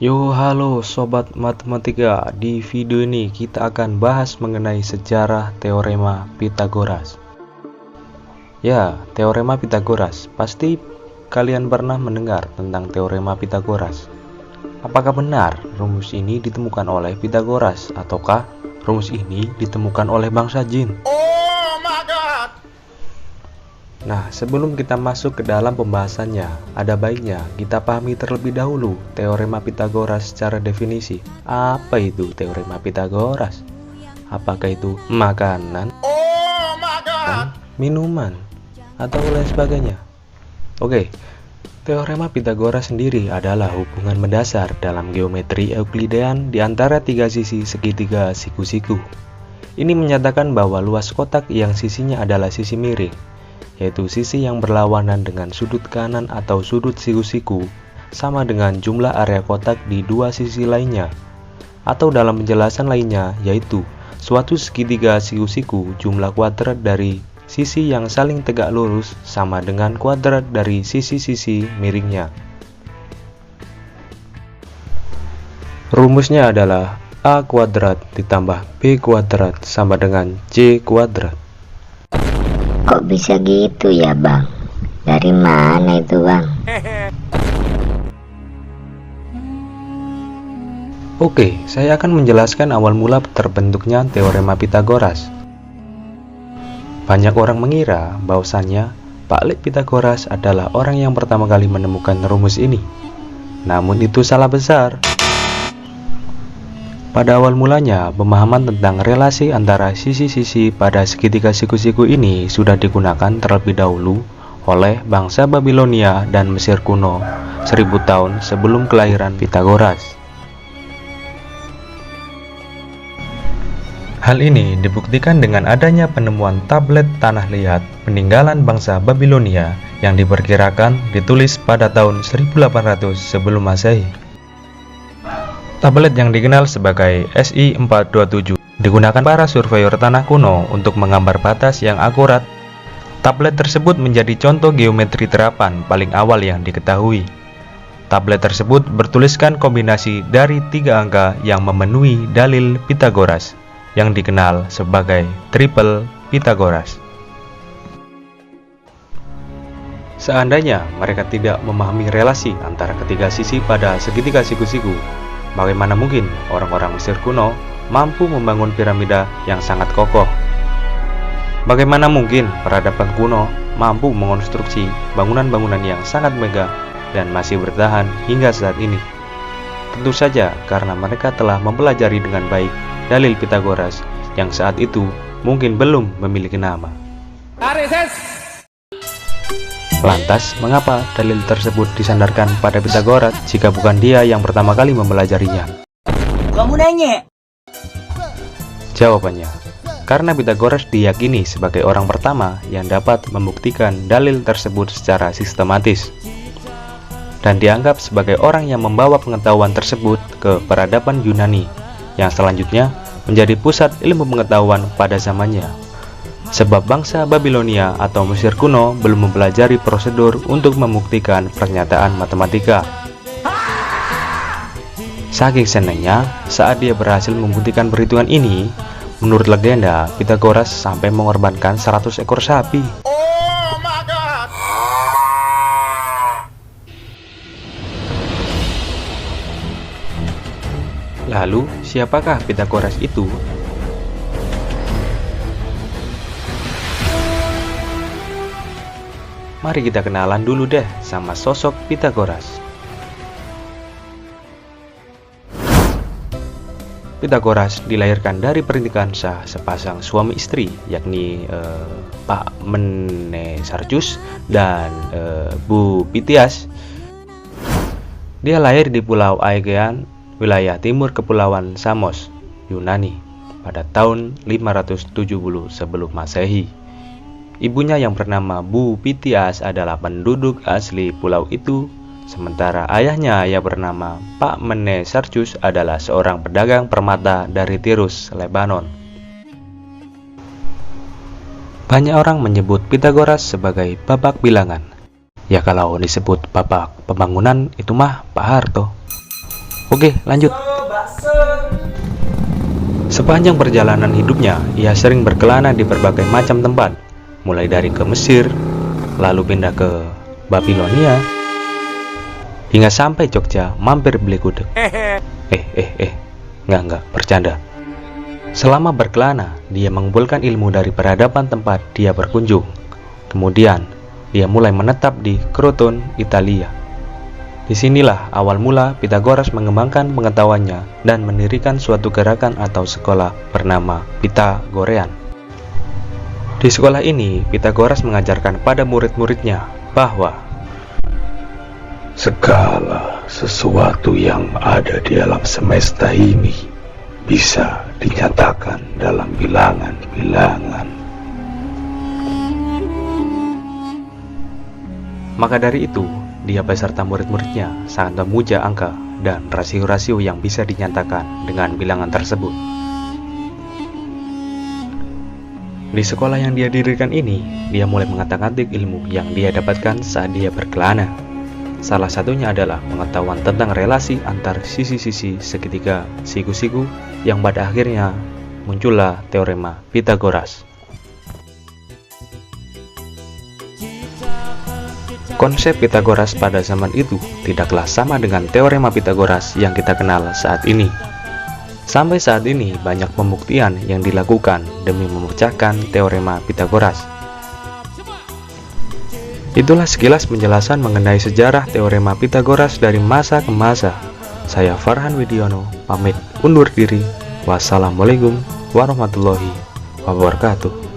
Yo, halo sobat matematika. Di video ini kita akan bahas mengenai sejarah teorema Pythagoras. Ya, teorema Pythagoras. Pasti kalian pernah mendengar tentang teorema Pythagoras. Apakah benar rumus ini ditemukan oleh Pythagoras ataukah rumus ini ditemukan oleh bangsa jin? Nah, sebelum kita masuk ke dalam pembahasannya, ada baiknya kita pahami terlebih dahulu teorema Pythagoras secara definisi. Apa itu teorema Pythagoras? Apakah itu makanan, minuman, atau lain sebagainya? Oke, teorema Pythagoras sendiri adalah hubungan mendasar dalam geometri Euklidean di antara tiga sisi segitiga siku-siku. Ini menyatakan bahwa luas kotak yang sisinya adalah sisi miring, yaitu sisi yang berlawanan dengan sudut kanan atau sudut siku-siku, sama dengan jumlah area kotak di dua sisi lainnya. Atau dalam penjelasan lainnya, yaitu suatu segitiga siku-siku jumlah kuadrat dari sisi yang saling tegak lurus sama dengan kuadrat dari sisi-sisi miringnya. Rumusnya adalah A kuadrat ditambah B kuadrat sama dengan C kuadrat. Kok bisa gitu ya bang? Dari mana itu bang? Oke, saya akan menjelaskan awal mula terbentuknya teorema Pythagoras. Banyak orang mengira bahwasannya Pak Lek Pythagoras adalah orang yang pertama kali menemukan rumus ini. Namun itu salah besar. Pada awal mulanya, pemahaman tentang relasi antara sisi-sisi pada segitiga siku-siku ini sudah digunakan terlebih dahulu oleh bangsa Babilonia dan Mesir kuno 1000 tahun sebelum kelahiran Pythagoras. Hal ini dibuktikan dengan adanya penemuan tablet tanah liat peninggalan bangsa Babilonia yang diperkirakan ditulis pada tahun 1800 sebelum Masehi. Tablet yang dikenal sebagai SI427 digunakan para surveyor tanah kuno untuk menggambar batas yang akurat. Tablet tersebut menjadi contoh geometri terapan paling awal yang diketahui. Tablet tersebut bertuliskan kombinasi dari 3 angka yang memenuhi dalil Pythagoras yang dikenal sebagai triple Pythagoras. Seandainya mereka tidak memahami relasi antara ketiga sisi pada segitiga siku-siku, bagaimana mungkin orang-orang Mesir kuno mampu membangun piramida yang sangat kokoh? Bagaimana mungkin peradaban kuno mampu mengonstruksi bangunan-bangunan yang sangat megah dan masih bertahan hingga saat ini? Tentu saja karena mereka telah mempelajari dengan baik dalil Pythagoras yang saat itu mungkin belum memiliki nama. Lantas, mengapa dalil tersebut disandarkan pada Pythagoras jika bukan dia yang pertama kali mempelajarinya? Kamu nanya? Jawabannya, karena Pythagoras diyakini sebagai orang pertama yang dapat membuktikan dalil tersebut secara sistematis, dan dianggap sebagai orang yang membawa pengetahuan tersebut ke peradaban Yunani, yang selanjutnya menjadi pusat ilmu pengetahuan pada zamannya. Sebab bangsa Babilonia atau Mesir kuno belum mempelajari prosedur untuk membuktikan pernyataan matematika. Saking senangnya, saat dia berhasil membuktikan perhitungan ini, menurut legenda, Pythagoras sampai mengorbankan 100 ekor sapi. Lalu, siapakah Pythagoras itu? Mari kita kenalan dulu deh sama sosok Pythagoras. Pythagoras dilahirkan dari pernikahan sah sepasang suami istri, yakni Pak Mnesarchus dan Bu Pythias. Dia lahir di Pulau Aegean, wilayah timur Kepulauan Samos, Yunani, pada tahun 570 sebelum Masehi. Ibunya yang bernama Bu Pythias adalah penduduk asli pulau itu, sementara ayahnya yang bernama Pak Mnesarchus adalah seorang pedagang permata dari Tirus, Lebanon. Banyak orang menyebut Pythagoras sebagai babak bilangan. Ya kalau disebut babak pembangunan itu mah Pak Harto. Oke, lanjut. Sepanjang perjalanan hidupnya, ia sering berkelana di berbagai macam tempat, mulai dari ke Mesir, lalu pindah ke Babilonia, hingga sampai Jogja mampir beli gudeg. Enggak, bercanda. Selama berkelana, dia mengumpulkan ilmu dari peradaban tempat dia berkunjung. Kemudian, dia mulai menetap di Kroton, Italia. Disinilah awal mula Pythagoras mengembangkan pengetahuannya dan mendirikan suatu gerakan atau sekolah bernama Pythagorean. Di sekolah ini, Pythagoras mengajarkan pada murid-muridnya bahwa segala sesuatu yang ada di alam semesta ini bisa dinyatakan dalam bilangan-bilangan. Maka dari itu, dia beserta murid-muridnya sangat memuja angka dan rasio-rasio yang bisa dinyatakan dengan bilangan tersebut. Di sekolah yang dia dirikan ini, dia mulai mengatik-atik ilmu yang dia dapatkan saat dia berkelana. Salah satunya adalah pengetahuan tentang relasi antar sisi-sisi segitiga siku-siku yang pada akhirnya muncullah teorema Pythagoras. Konsep Pythagoras pada zaman itu tidaklah sama dengan teorema Pythagoras yang kita kenal saat ini. Sampai saat ini banyak pembuktian yang dilakukan demi memecahkan teorema Pythagoras. Itulah sekilas penjelasan mengenai sejarah teorema Pythagoras dari masa ke masa. Saya Farhan Widiono, pamit undur diri. Wassalamualaikum warahmatullahi wabarakatuh.